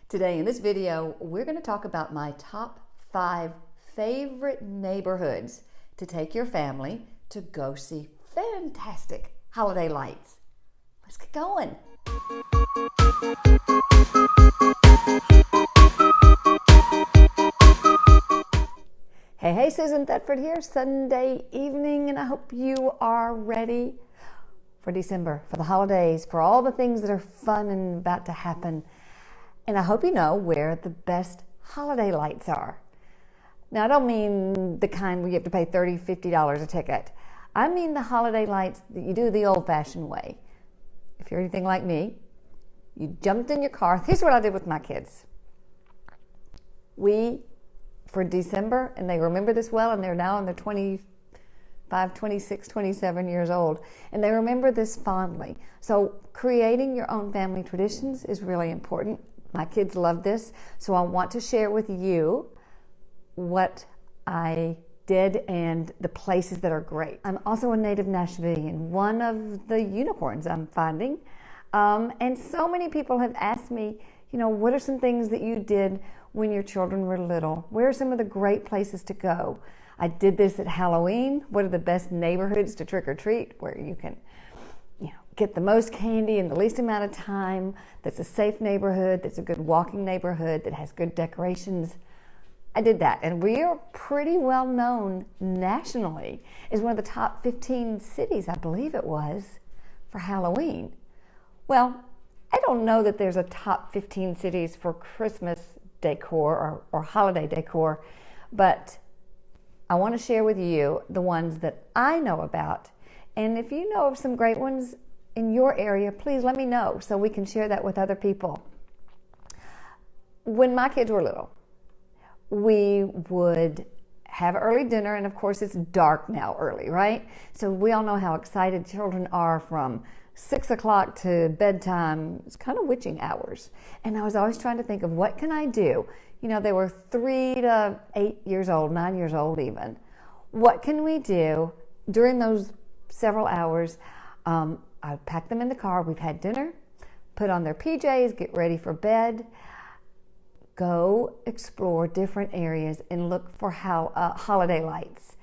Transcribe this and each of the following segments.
Today in this video, we're going to talk about my top 5 favorite neighborhoods to take your family to go see fantastic holiday lights. Let's get going. Hey, Susan Thetford here, Sunday evening, and I hope you are ready for December, for the holidays, for all the things that are fun and about to happen. And I hope you know where the best holiday lights are. Now, I don't mean the kind where you have to pay $30, $50 a ticket. I mean the holiday lights that you do the old-fashioned way. If you're anything like me, you jumped in your car. Here's what I did with my kids. For December, and they remember this well, and they're now in their 25, 26, 27 years old, and they remember this fondly. So creating your own family traditions is really important. My kids love this, so I want to share with you what I did and the places that are great. I'm also a native Nashvilleian, one of the unicorns I'm finding. And so many people have asked me, what are some things that you did when your children were little? Where are some of the great places to go? I did this at Halloween. What are the best neighborhoods to trick or treat where you can get the most candy in the least amount of time, that's a safe neighborhood, that's a good walking neighborhood, that has good decorations? I did that, and we are pretty well known nationally as one of the top 15 cities, I believe it was, for Halloween. Well, I don't know that there's a top 15 cities for Christmas decor or holiday decor, but I want to share with you the ones that I know about. And if you know of some great ones in your area, please let me know so we can share that with other people. When my kids were little, we would have early dinner, and of course it's dark now early, right? So we all know how excited children are from 6 o'clock to bedtime. It's kind of witching hours. And I was always trying to think of what can I do? They were 3 to 8 years old, 9 years old even. What can we do during those several hours? I pack them in the car. We've had dinner, put on their PJs, get ready for bed, go explore different areas and look for holiday lights.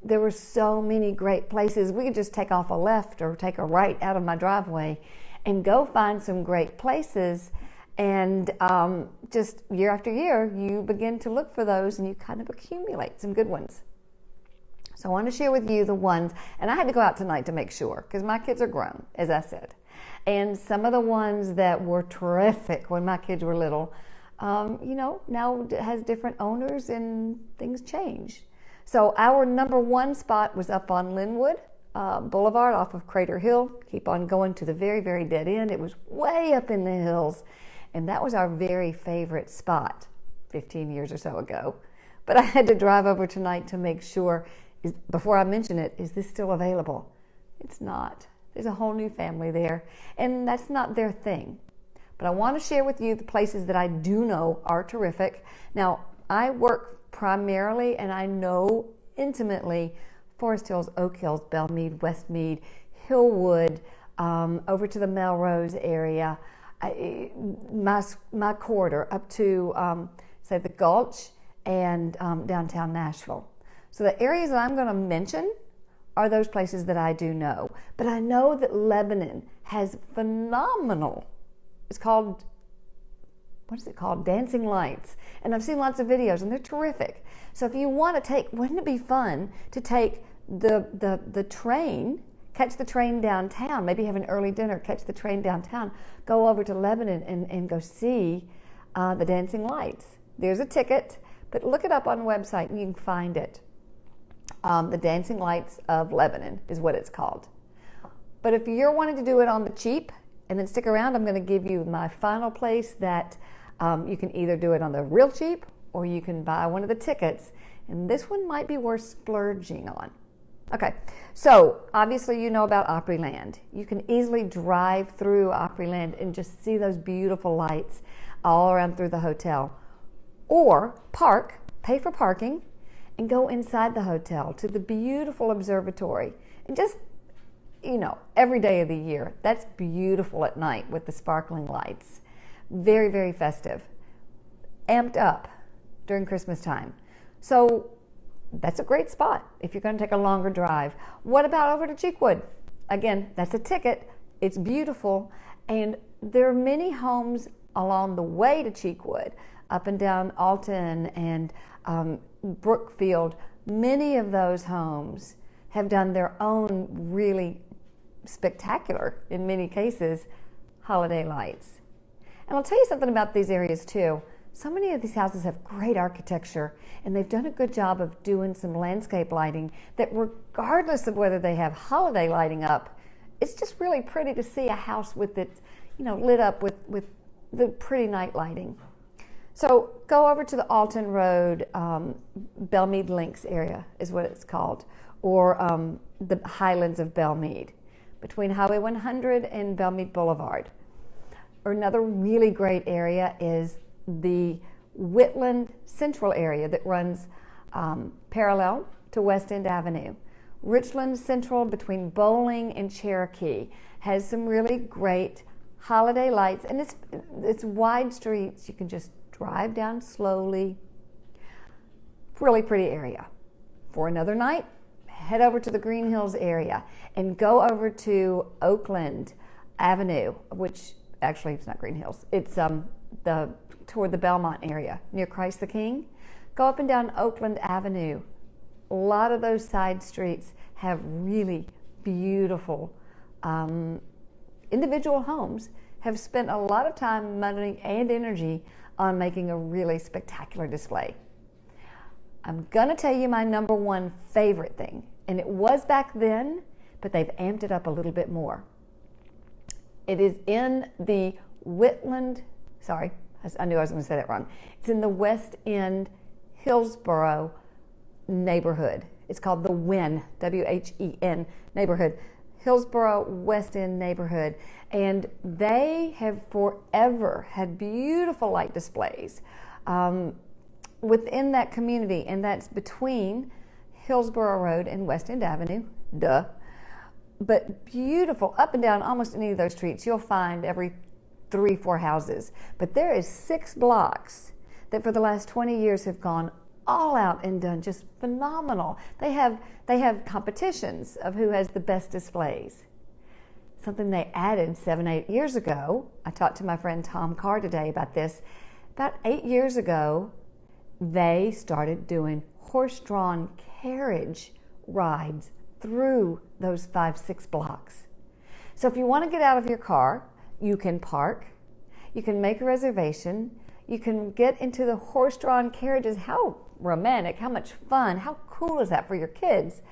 There were so many great places. We could just take off a left or take a right out of my driveway and go find some great places. And just year after year, you begin to look for those and you kind of accumulate some good ones. So I want to share with you the ones, and I had to go out tonight to make sure, because my kids are grown, as I said. And some of the ones that were terrific when my kids were little, now it has different owners and things change. So our number 1 spot was up on Linwood Boulevard off of Crater Hill. Keep on going to the very, very dead end. It was way up in the hills, and that was our very favorite spot 15 years or so ago. But I had to drive over tonight to make sure, before I mention it, is this still available? It's not. There's a whole new family there, and that's not their thing. But I want to share with you the places that I do know are terrific. Now, I work primarily, and I know intimately, Forest Hills, Oak Hills, Belle Meade, West Meade, Hillwood, over to the Melrose area, my corridor up to, say, the Gulch and downtown Nashville. So the areas that I'm going to mention are those places that I do know. But I know that Lebanon has phenomenal, it's called, what is it called? Dancing lights. And I've seen lots of videos, and they're terrific. So if you want to wouldn't it be fun to take the train, catch the train downtown, maybe have an early dinner, catch the train downtown, go over to Lebanon and go see the dancing lights. There's a ticket, but look it up on the website and you can find it. The Dancing Lights of Lebanon is what it's called. But if you're wanting to do it on the cheap, and then stick around, I'm going to give you my final place that you can either do it on the real cheap or you can buy one of the tickets. And this one might be worth splurging on. Okay, so obviously you know about Opryland. You can easily drive through Opryland and just see those beautiful lights all around through the hotel. Or pay for parking, and go inside the hotel to the beautiful observatory. And just, every day of the year, that's beautiful at night with the sparkling lights. Very, very festive. amped up during Christmas time. So that's a great spot if you're going to take a longer drive. What about over to Cheekwood? Again, that's a ticket. It's beautiful, and there are many homes along the way to Cheekwood, up and down Alton and Brookfield. Many of those homes have done their own really spectacular, in many cases, holiday lights. And I'll tell you something about these areas too. So many of these houses have great architecture, and they've done a good job of doing some landscape lighting that, regardless of whether they have holiday lighting up, it's just really pretty to see a house with it, lit up with the pretty night lighting. So go over to the Alton Road, Belle Meade Links area is what it's called, or the Highlands of Belle Meade, between Highway 100 and Belmont Boulevard. Or another really great area is the Richland Central area that runs parallel to West End Avenue. Richland Central between Bowling and Cherokee has some really great holiday lights, and it's wide streets. You can just drive down slowly. Really pretty area. For another night, head over to the Green Hills area and go over to Oakland Avenue, which actually it's not Green Hills. It's toward the Belmont area near Christ the King. Go up and down Oakland Avenue. A lot of those side streets have really beautiful individual homes, have spent a lot of time, money, and energy on making a really spectacular display. I'm gonna tell you my number one favorite thing, and it was back then, but they've amped it up a little bit more. It is in the Richland, sorry, I knew I was going to say that wrong. It's in the West End Hillsboro neighborhood. It's called the When, W-H-E-N neighborhood, Hillsboro West End neighborhood. And they have forever had beautiful light displays within that community, and that's between Hillsboro Road and West End Avenue, duh. But beautiful, up and down almost any of those streets, you'll find every 3-4 houses. But there is 6 blocks that for the last 20 years have gone all out and done just phenomenal. They have competitions of who has the best displays. Something they added 7-8 years ago. I talked to my friend Tom Carr today about this. About 8 years ago, they started doing horse-drawn carriage rides through those 5-6 blocks. So if you want to get out of your car, you can park, you can make a reservation, you can get into the horse-drawn carriages. How romantic, how much fun, how cool is that for your kids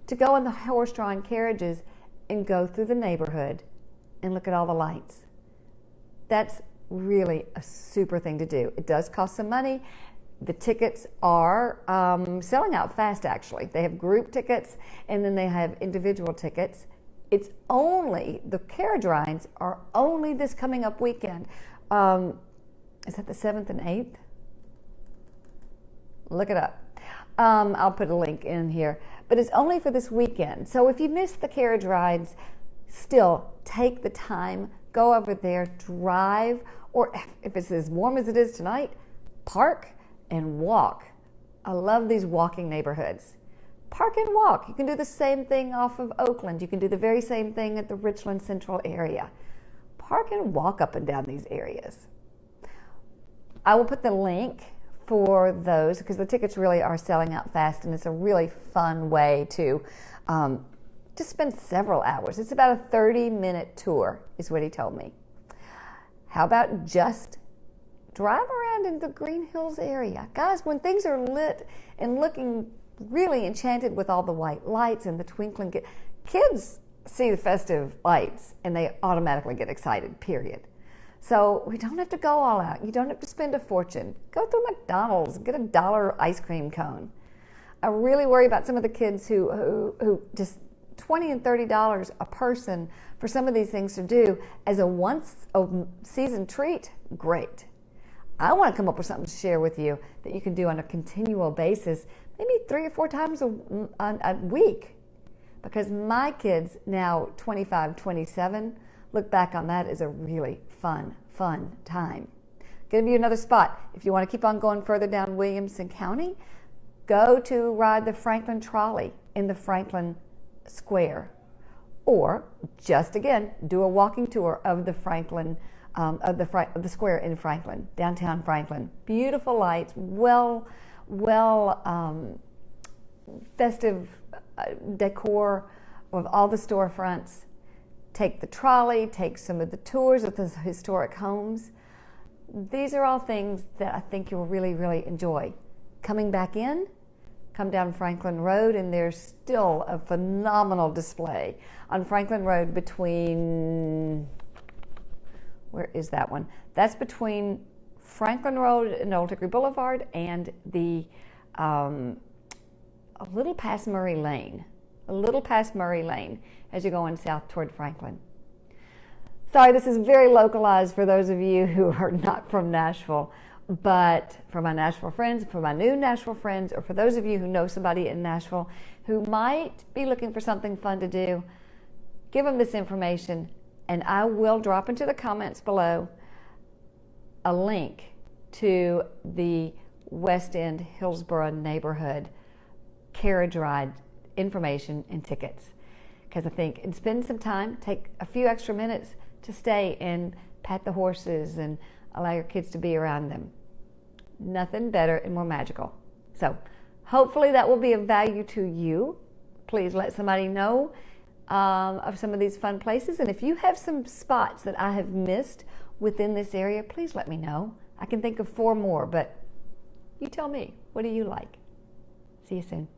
to go in the horse-drawn carriages and go through the neighborhood and look at all the lights. That's really a super thing to do. It does cost some money. The tickets are selling out fast, actually. They have group tickets, and then they have individual tickets. It's only, the carriage rides are only this coming up weekend. Is that the 7th and 8th? Look it up. I'll put a link in here. But it's only for this weekend. So if you miss the carriage rides, still take the time, go over there, drive, or if it's as warm as it is tonight, park and walk. I love these walking neighborhoods. Park and walk. You can do the same thing off of Oakland. You can do the very same thing at the Richland Central area. Park and walk up and down these areas. I will put the link for those because the tickets really are selling out fast, and it's a really fun way to just spend several hours. It's about a 30-minute tour is what he told me. How about just drive around in the Green Hills area? Guys, when things are lit and looking really enchanted with all the white lights and the twinkling, kids see the festive lights and they automatically get excited, period. So we don't have to go all out. You don't have to spend a fortune. Go through McDonald's, get a $1 ice cream cone. I really worry about some of the kids who just $20 and $30 a person for some of these things to do as a once-a-season treat. Great. I want to come up with something to share with you that you can do on a continual basis, maybe 3 or 4 times a week. Because my kids, now 25, 27, look back on that as a really fun time. Give you another spot. If you want to keep on going further down Williamson County, go to ride the Franklin Trolley in the Franklin Square. Or just again, do a walking tour of the Franklin, of the square in Franklin, downtown Franklin. Beautiful lights, festive decor of all the storefronts. Take the trolley, take some of the tours of the historic homes. These are all things that I think you'll really, really enjoy. Coming back in, come down Franklin Road, and there's still a phenomenal display on Franklin Road between, where is that one? That's between Franklin Road and Old Hickory Boulevard and the, a little past Murray Lane as you're going south toward Franklin. Sorry, this is very localized for those of you who are not from Nashville, but for my Nashville friends, for my new Nashville friends, or for those of you who know somebody in Nashville who might be looking for something fun to do, give them this information, and I will drop into the comments below a link to the West End Hillsboro neighborhood carriage ride information and tickets. Because I think, and spend some time, take a few extra minutes to stay and pat the horses and allow your kids to be around them. Nothing better and more magical. So hopefully that will be of value to you. Please let somebody know of some of these fun places. And if you have some spots that I have missed within this area, please let me know. I can think of 4 more, but you tell me, what do you like? See you soon.